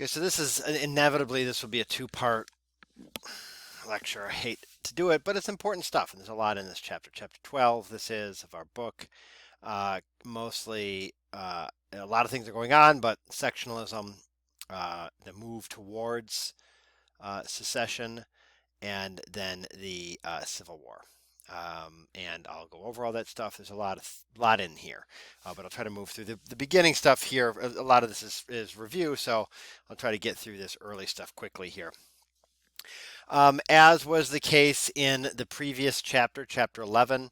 Okay, so this is inevitably this will be a two-part lecture. I hate to do it, but it's important stuff, and there's a lot in this chapter. Chapter 12, this is of our book. Mostly, a lot of things are going on, but sectionalism, the move towards secession, and then the Civil War. And I'll go over all that stuff. There's a lot in here, but I'll try to move through the beginning stuff here. A lot of this is review, so I'll try to get through this early stuff quickly here. As was the case in the previous chapter, chapter 11,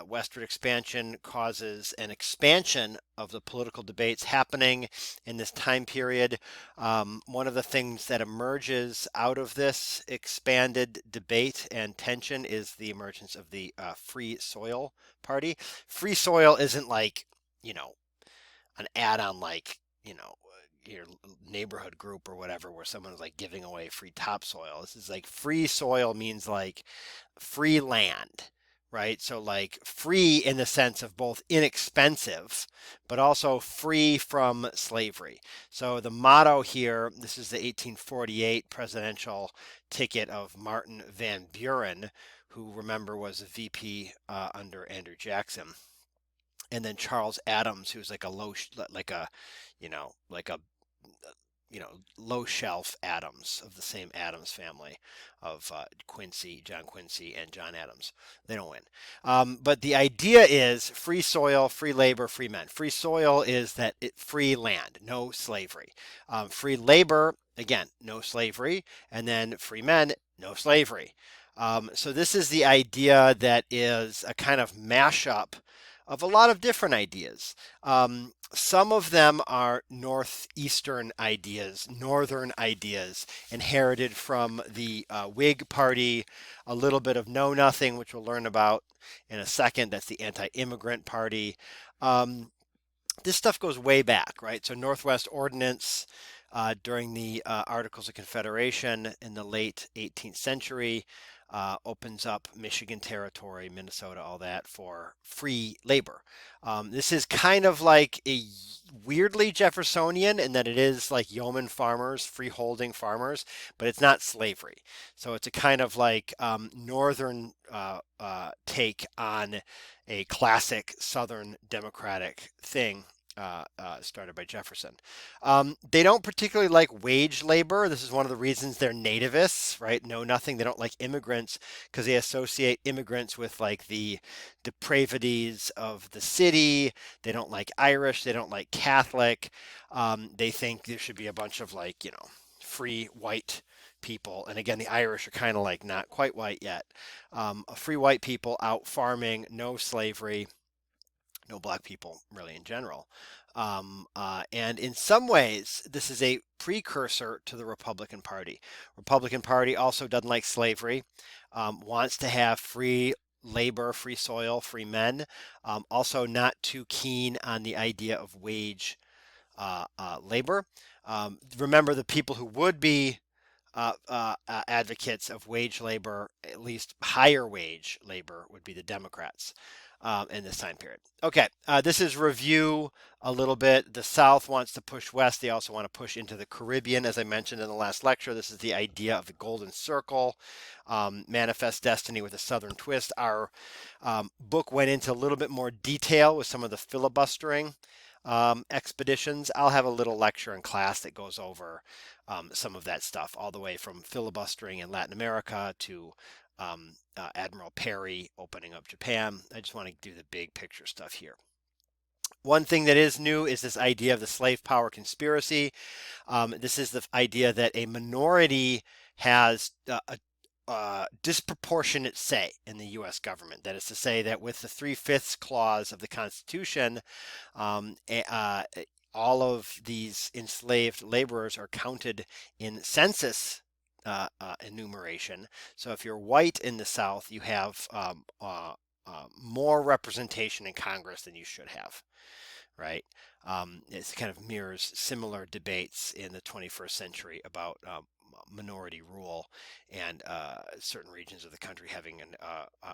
westward expansion causes an expansion of the political debates happening in this time period. One of the things that emerges out of this expanded debate and tension is the emergence of the Free Soil Party. Free Soil isn't like, you know, an add-on like, your neighborhood group or whatever where someone's like giving away free topsoil. This is like free soil means like free land, right? So like free in the sense of both inexpensive, but also free from slavery. So the motto here, this is the 1848 presidential ticket of Martin Van Buren, who remember was a VP under Andrew Jackson, and then Charles Adams, who's like a like a, like a, low shelf Adams of the same Adams family of John Quincy, and John Adams. They don't win. But the idea is free soil, free labor, free men. Free soil is that free land, no slavery. Free labor, again, no slavery. And then free men, no slavery. So this is the idea that is a kind of mashup of a lot of different ideas. Some of them are northeastern ideas, northern ideas, inherited from the Whig Party, a little bit of Know Nothing, which we'll learn about in a second. That's the anti-immigrant party. This stuff goes way back, right? So Northwest Ordinance during the Articles of Confederation in the late 18th century opens up Michigan territory, Minnesota, all that for free labor. This is kind of like a weirdly Jeffersonian in that it is like yeoman farmers, freeholding farmers, but it's not slavery. So it's a kind of like northern take on a classic Southern Democratic thing started by Jefferson. They don't particularly like wage labor. This is one of the reasons they're nativists, right? Know nothing. They don't like immigrants because they associate immigrants with like the depravities of the city. They don't like Irish. They don't like Catholic. They think there should be a bunch of like, free white people. And again, the Irish are kind of like not quite white yet. Free white people out farming, no slavery, no black people really in general. And in some ways, this is a precursor to the Republican Party. Republican Party also doesn't like slavery, wants to have free labor, free soil, free men. Also not too keen on the idea of wage labor. Remember, the people who would be advocates of wage labor, at least higher wage labor, would be the Democrats in this time period. Okay, this is review a little bit. The South wants to push west. They also want to push into the Caribbean, as I mentioned in the last lecture. This is the idea of the Golden Circle, Manifest Destiny with a Southern twist. Our book went into a little bit more detail with some of the filibustering expeditions. I'll have a little lecture in class that goes over some of that stuff, all the way from filibustering in Latin America to Admiral Perry opening up Japan. I just want to do the big picture stuff here. One thing that is new is this idea of the slave power conspiracy. This is the idea that a minority has a disproportionate say in the U.S. government. That is to say that with the 3/5 clause of the Constitution, all of these enslaved laborers are counted in census enumeration. So if you're white in the South, you have more representation in Congress than you should have, right? It kind of mirrors similar debates in the 21st century about minority rule, and certain regions of the country having an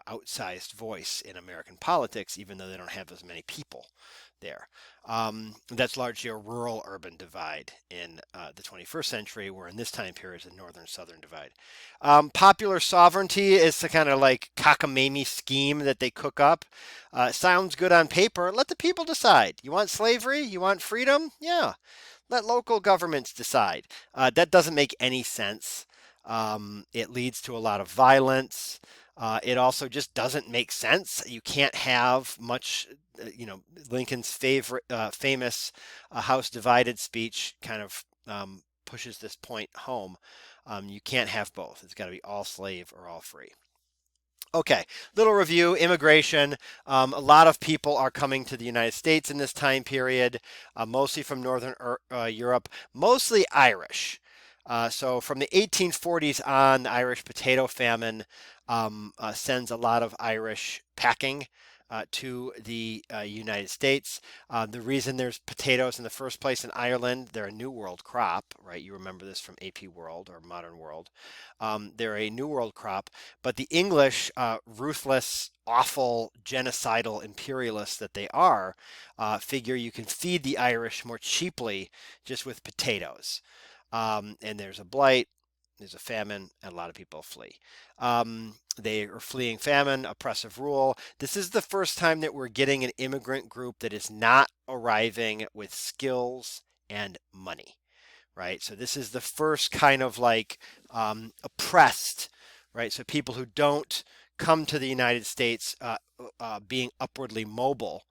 outsized voice in American politics, even though they don't have as many people there. That's largely a rural-urban divide in the 21st century, where in this time period is a northern-southern divide. Popular sovereignty is the kind of like cockamamie scheme that they cook up. Sounds good on paper. Let the people decide. You want slavery? You want freedom? Yeah. Let local governments decide. That doesn't make any sense. It leads to a lot of violence. It also just doesn't make sense. You can't have much, Lincoln's famous House divided speech kind of pushes this point home. You can't have both. It's got to be all slave or all free. Okay, little review, immigration. A lot of people are coming to the United States in this time period, mostly from Northern Europe, mostly Irish. So from the 1840s on, the Irish potato famine sends a lot of Irish packing to the United States. The reason there's potatoes in the first place in Ireland, they're a New World crop, right? You remember this from AP World or Modern World. They're a New World crop, but the English, ruthless, awful, genocidal imperialists that they are, figure you can feed the Irish more cheaply just with potatoes. And there's a blight, there's a famine, and a lot of people flee. They are fleeing famine, oppressive rule. This is the first time that we're getting an immigrant group that is not arriving with skills and money, right? So this is the first kind of like oppressed, right? So people who don't come to the United States being upwardly mobile,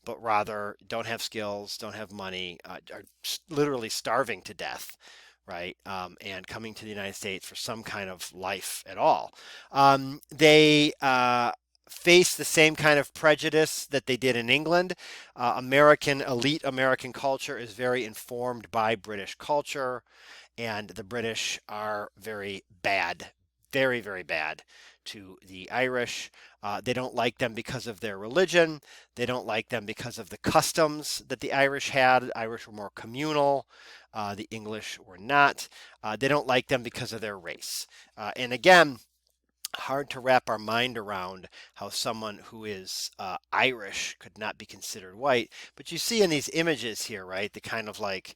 but rather don't have skills, don't have money, are literally starving to death, right? And coming to the United States for some kind of life at all. They face the same kind of prejudice that they did in England. Elite American culture is very informed by British culture, and the British are very bad, very, very bad to the Irish. They don't like them because of their religion. They don't like them because of the customs that the Irish had. The Irish were more communal. The English were not. They don't like them because of their race. And again, hard to wrap our mind around how someone who is Irish could not be considered white. But you see in these images here, right, the kind of like,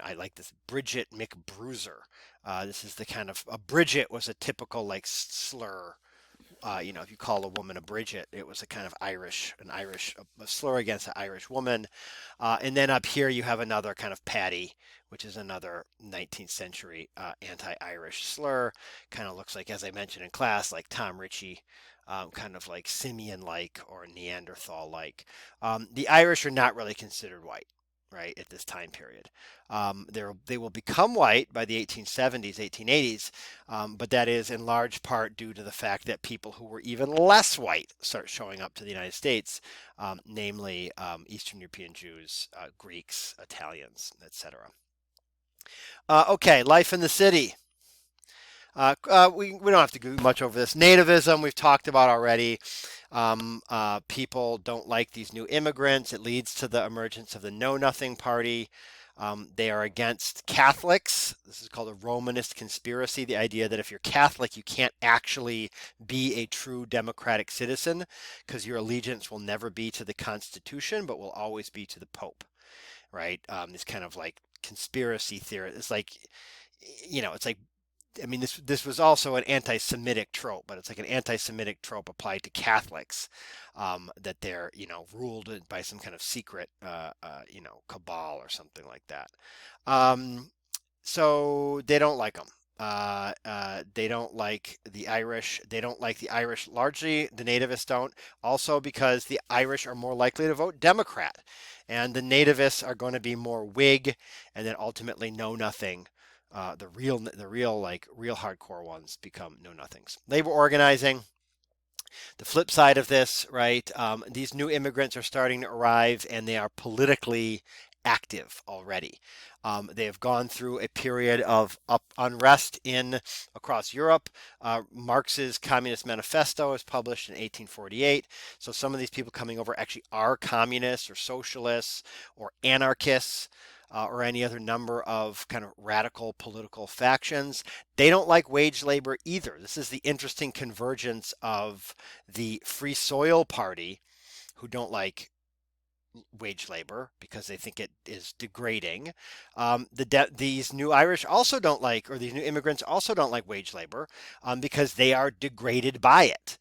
I like this Bridget McBruiser. This is the kind of, a Bridget was a typical like slur. If you call a woman a Bridget, it was a kind of a slur against an Irish woman. And then up here you have another kind of Paddy, which is another 19th century anti-Irish slur. Kind of looks like, as I mentioned in class, like Tom Ritchie, kind of like Simian-like or Neanderthal-like. The Irish are not really considered white, right, at this time period. They will become white by the 1870s, 1880s, but that is in large part due to the fact that people who were even less white start showing up to the United States, namely Eastern European Jews, Greeks, Italians, etc. Okay, life in the city. We don't have to go much over this. Nativism, we've talked about already. People don't like these new immigrants. It leads to the emergence of the Know Nothing Party. They are against Catholics. This is called a Romanist conspiracy. The idea that if you're Catholic, you can't actually be a true democratic citizen because your allegiance will never be to the Constitution, but will always be to the Pope, right? This kind of like conspiracy theory. It's like, it's like, I mean, this was also an anti-Semitic trope, but it's like an anti-Semitic trope applied to Catholics, that they're, ruled by some kind of secret, cabal or something like that. So they don't like them. They don't like the Irish. They don't like the Irish largely. The nativists don't. Also because the Irish are more likely to vote Democrat, and the nativists are going to be more Whig, and then ultimately Know Nothing. The real hardcore ones become Know Nothings. Labor organizing. The flip side of this, right? These new immigrants are starting to arrive, and they are politically active already. They have gone through a period of unrest across Europe. Marx's Communist Manifesto was published in 1848. So some of these people coming over actually are communists or socialists or anarchists. or any other number of kind of radical political factions. They don't like wage labor either. This is the interesting convergence of the Free Soil Party, who don't like wage labor because they think it is degrading. These new Irish also don't like, or these new immigrants also don't like wage labor because they are degraded by it.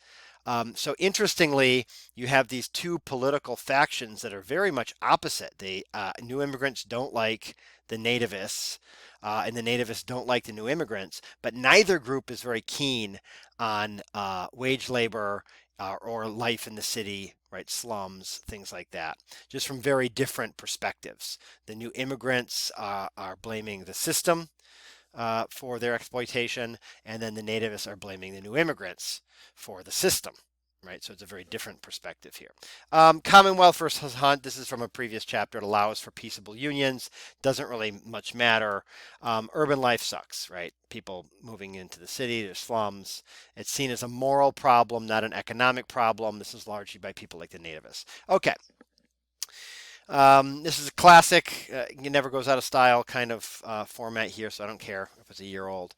So interestingly, you have these two political factions that are very much opposite. The new immigrants don't like the nativists, and the nativists don't like the new immigrants, but neither group is very keen on wage labor or life in the city, right? Slums, things like that, just from very different perspectives. The new immigrants are blaming the system for their exploitation, and then the nativists are blaming the new immigrants for the system. Right, so it's a very different perspective here. Commonwealth versus Hunt. This is from a previous chapter. It allows for peaceable unions. Doesn't really much matter. Urban life sucks, right? People moving into the city, there's slums. It's seen as a moral problem, not an economic problem. This is largely by people like the nativists. Okay. This is a classic, it never goes out of style kind of format here, so I don't care if it's a year old.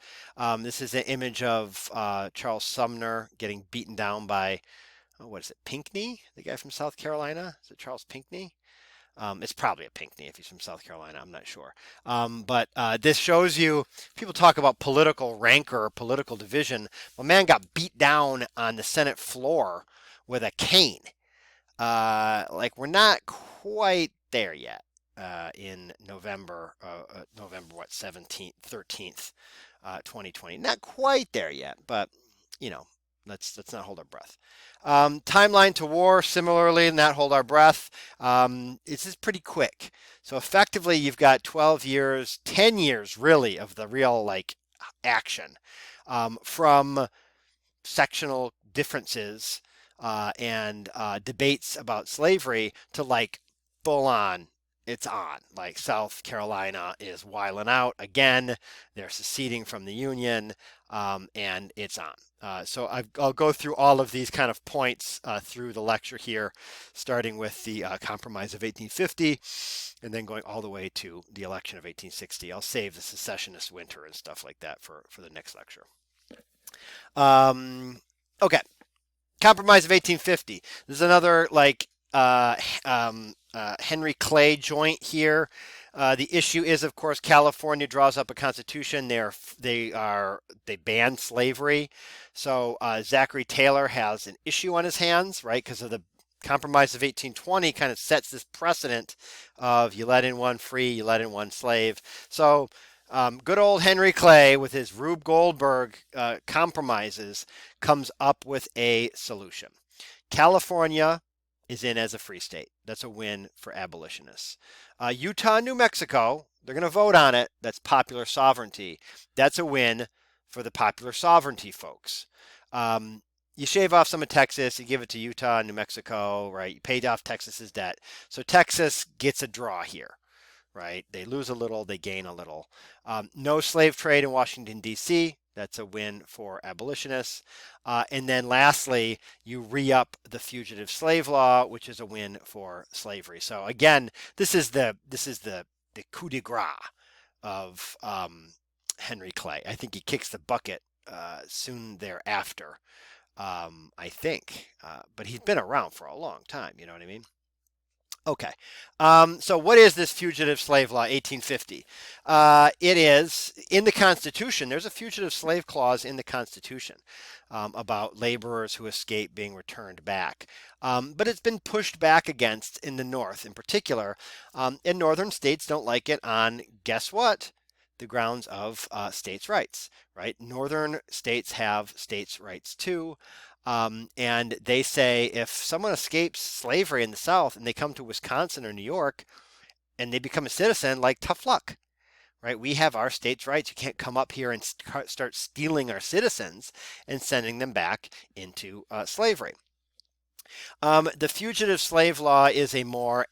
This is an image of Charles Sumner getting beaten down by, what is it, Pinckney, the guy from South Carolina? Is it Charles Pinckney? It's probably a Pinckney if he's from South Carolina, I'm not sure. But this shows you, people talk about political rancor, political division. Well, man got beat down on the Senate floor with a cane. Like we're not quite there yet in November, November 17th, 13th, 2020. Not quite there yet, but you know, let's not hold our breath. Timeline to war, similarly, not hold our breath. This is pretty quick. So effectively, you've got 12 years, 10 years really of the real like action from sectional differences and debates about slavery to like full on, it's on. Like South Carolina is wiling out again. They're seceding from the Union, and it's on. So I'll go through all of these kind of points through the lecture here, starting with the Compromise of 1850 and then going all the way to the election of 1860. I'll save the secessionist winter and stuff like that for the next lecture. Okay. Compromise of 1850. This is another like Henry Clay joint here. The issue is, of course, California draws up a constitution. They ban slavery. So Zachary Taylor has an issue on his hands, right? Because of the Compromise of 1820 kind of sets this precedent of you let in one free, you let in one slave. So good old Henry Clay with his Rube Goldberg compromises comes up with a solution. California is in as a free state. That's a win for abolitionists. Utah and New Mexico, they're going to vote on it. That's popular sovereignty. That's a win for the popular sovereignty folks. You shave off some of Texas, you give it to Utah and New Mexico, right? You paid off Texas's debt. So Texas gets a draw here. Right? They lose a little, they gain a little. No slave trade in Washington, D.C. That's a win for abolitionists. And then lastly, you re-up the fugitive slave law, which is a win for slavery. So again, this is the coup de grace of Henry Clay. I think he kicks the bucket soon thereafter. I think, but he's been around for a long time. You know what I mean? Okay, so what is this fugitive slave law, 1850? It is in the Constitution. There's a fugitive slave clause in the Constitution about laborers who escape being returned back. But it's been pushed back against in the North in particular. And northern states don't like it on, guess what? The grounds of states' rights, right? Northern states have states' rights too. And they say if someone escapes slavery in the South and they come to Wisconsin or New York and they become a citizen, like tough luck, right? We have our states' rights. You can't come up here and start stealing our citizens and sending them back into slavery. The fugitive slave law is a more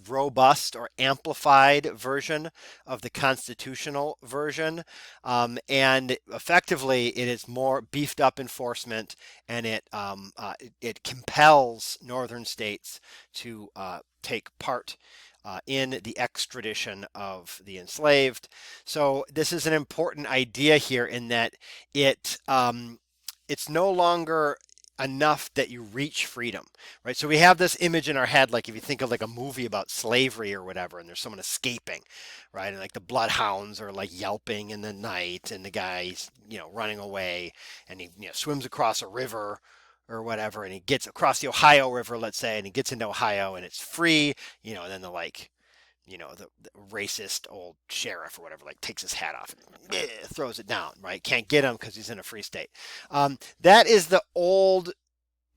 robust or amplified version of the constitutional version. And effectively, it is more beefed up enforcement, and it compels northern states to take part in the extradition of the enslaved. So this is an important idea here in that it's no longer enough that you reach freedom, right? So we have this image in our head, like if you think of like a movie about slavery or whatever, and there's someone escaping, right? And like the bloodhounds are like yelping in the night, and the guy's, running away, and he, swims across a river or whatever, and he gets across the Ohio River, let's say, and he gets into Ohio, and it's free, and then the racist old sheriff or whatever, like takes his hat off and throws it down, right? Can't get him because he's in a free state. That is the old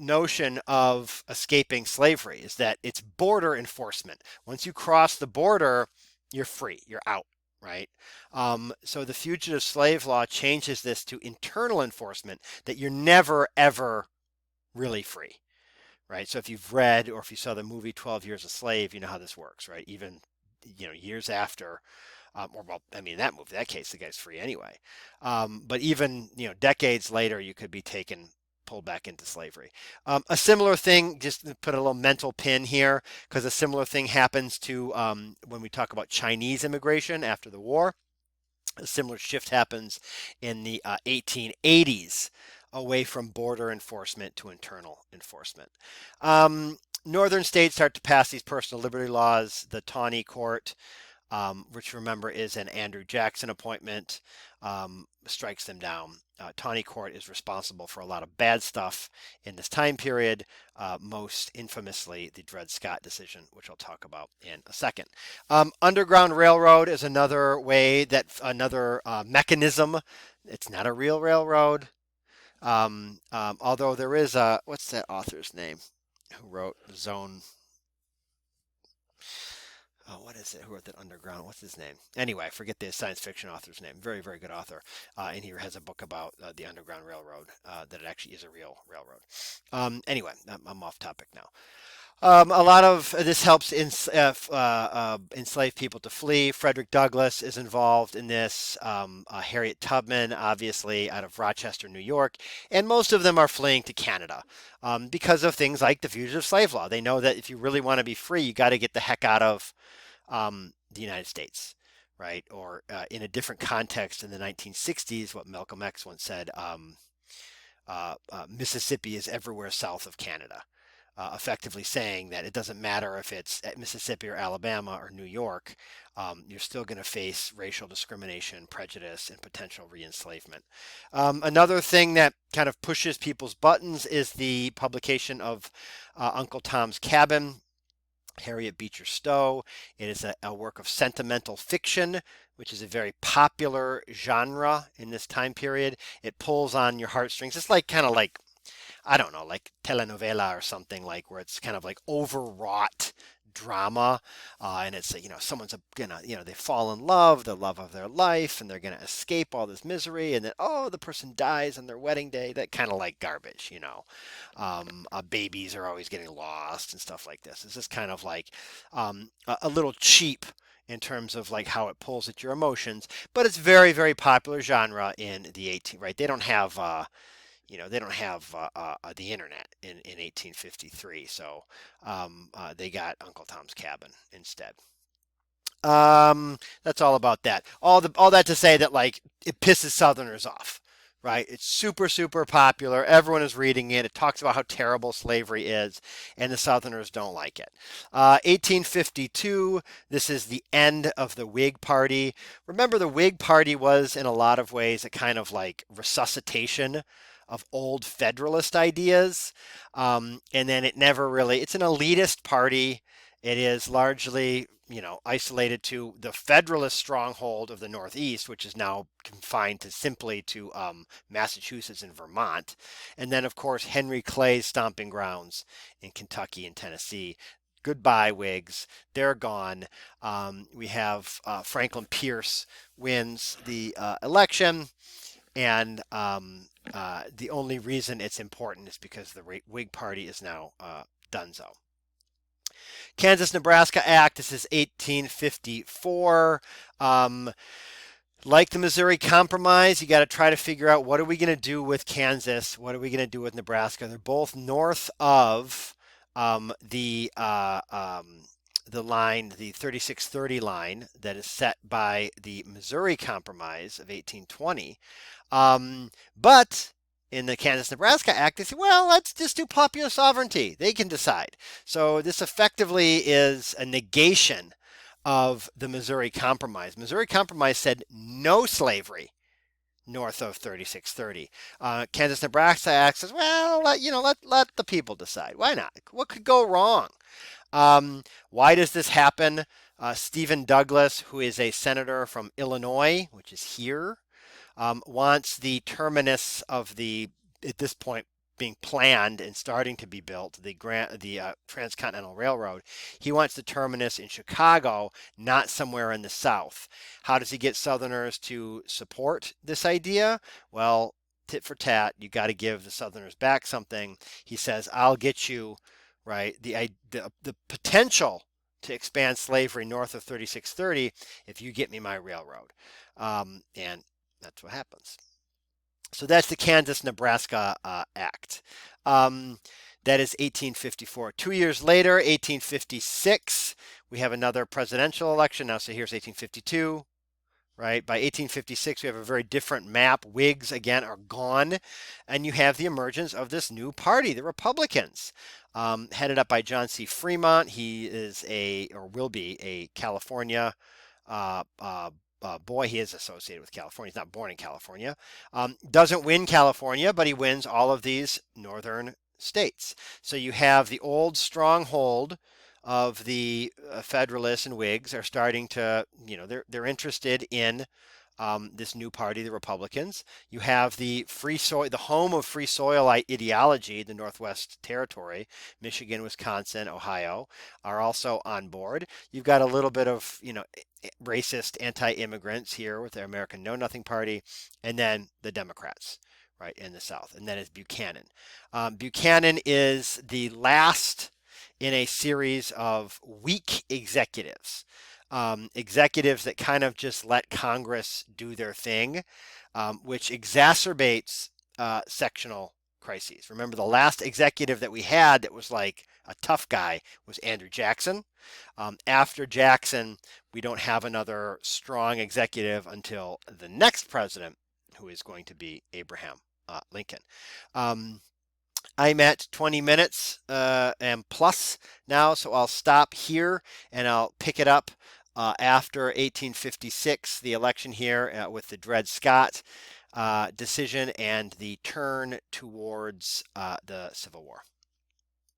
notion of escaping slavery, is that it's border enforcement. Once you cross the border, you're free, you're out, right? So the fugitive slave law changes this to internal enforcement, that you're never, ever really free, right? So if you've read or if you saw the movie 12 Years a Slave, you know how this works, right? Even years after, or well, I mean, in that case, the guy's free anyway. But even decades later, you could be pulled back into slavery. A similar thing, just to put a little mental pin here, because a similar thing happens to when we talk about Chinese immigration after the war. A similar shift happens in the 1880s, away from border enforcement to internal enforcement. Northern states start to pass these personal liberty laws. The Taney Court, which remember is an Andrew Jackson appointment, strikes them down. Taney Court is responsible for a lot of bad stuff in this time period, most infamously the Dred Scott decision, which I'll talk about in a second. Underground Railroad is another another mechanism. It's not a real railroad. Although there is what's that author's name who wrote Zone? Oh, what is it? Who wrote that Underground? What's his name? Anyway, I forget the science fiction author's name. Very, very good author. And he has a book about the Underground Railroad, that it actually is a real railroad. Anyway, I'm off topic now. A lot of this helps enslave people to flee. Frederick Douglass is involved in this. Harriet Tubman, obviously, out of Rochester, New York. And most of them are fleeing to Canada because of things like the fugitive slave law. They know that if you really want to be free, you got to get the heck out of the United States, right? Or in a different context in the 1960s, what Malcolm X once said, Mississippi is everywhere south of Canada. Effectively saying that it doesn't matter if it's at Mississippi or Alabama or New York, you're still going to face racial discrimination, prejudice, and potential re-enslavement. Another thing that kind of pushes people's buttons is the publication of Uncle Tom's Cabin, Harriet Beecher Stowe. It is a work of sentimental fiction, which is a very popular genre in this time period. It pulls on your heartstrings. It's like kind of like, I don't know, like telenovela or something, like where it's kind of like overwrought drama, and it's someone's gonna they fall in love, the love of their life, and they're gonna escape all this misery, and then the person dies on their wedding day. That kind of like garbage. Babies are always getting lost and stuff like this. It's just kind of like a little cheap in terms of like how it pulls at your emotions, but it's very, very popular genre in the 18, right? They don't have the internet in 1853, so they got Uncle Tom's Cabin instead. That's all about that. All that to say that like it pisses Southerners off, right? It's super, super popular. Everyone is reading it. It talks about how terrible slavery is, and the Southerners don't like it. 1852, this is the end of the Whig Party. Remember, the Whig Party was in a lot of ways a kind of like resuscitation of old Federalist ideas. And then it's an elitist party. It is largely, isolated to the Federalist stronghold of the Northeast, which is now confined simply to Massachusetts and Vermont. And then, of course, Henry Clay's stomping grounds in Kentucky and Tennessee. Goodbye, Whigs. They're gone. We have Franklin Pierce wins the election. And the only reason it's important is because the Whig Party is now donezo. Kansas-Nebraska Act, this is 1854. Like the Missouri Compromise, you got to try to figure out what are we going to do with Kansas? What are we going to do with Nebraska? They're both north of the the line, the 3630 line that is set by the Missouri Compromise of 1820. But in the Kansas-Nebraska Act, they say, well, let's just do popular sovereignty. They can decide. So this effectively is a negation of the Missouri Compromise. Missouri Compromise said no slavery north of 3630. Kansas-Nebraska Act says, well, let the people decide. Why not? What could go wrong? Why does this happen? Stephen Douglas, who is a senator from Illinois, which is here, wants the terminus of the, at this point, being planned and starting to be built, the Transcontinental Railroad. He wants the terminus in Chicago, not somewhere in the South. How does he get Southerners to support this idea? Well, tit for tat, you got to give the Southerners back something. He says, I'll get you, right, the potential to expand slavery north of 3630 if you get me my railroad. And that's what happens. So that's the Kansas-Nebraska Act. That is 1854. 2 years later, 1856, we have another presidential election. Now, so here's 1852, right? By 1856, we have a very different map. Whigs, again, are gone. And you have the emergence of this new party, the Republicans, headed up by John C. Fremont. He is will be a California boy. He is associated with California. He's not born in California. Doesn't win California, but he wins all of these northern states. So you have the old stronghold of the Federalists and Whigs are starting to, they're interested in this new party, the Republicans. You have the free soil, the home of free soil ideology, the Northwest Territory, Michigan, Wisconsin, Ohio, are also on board. You've got a little bit of, racist anti-immigrants here with the American Know Nothing Party, and then the Democrats, right, in the South. And then is Buchanan. Buchanan is the last in a series of weak executives. Executives that kind of just let Congress do their thing, which exacerbates sectional crises. Remember, the last executive that we had that was like a tough guy was Andrew Jackson. After Jackson, we don't have another strong executive until the next president, who is going to be Abraham Lincoln. I'm at 20 minutes and plus now, so I'll stop here and I'll pick it up after 1856, the election here with the Dred Scott decision and the turn towards the Civil War.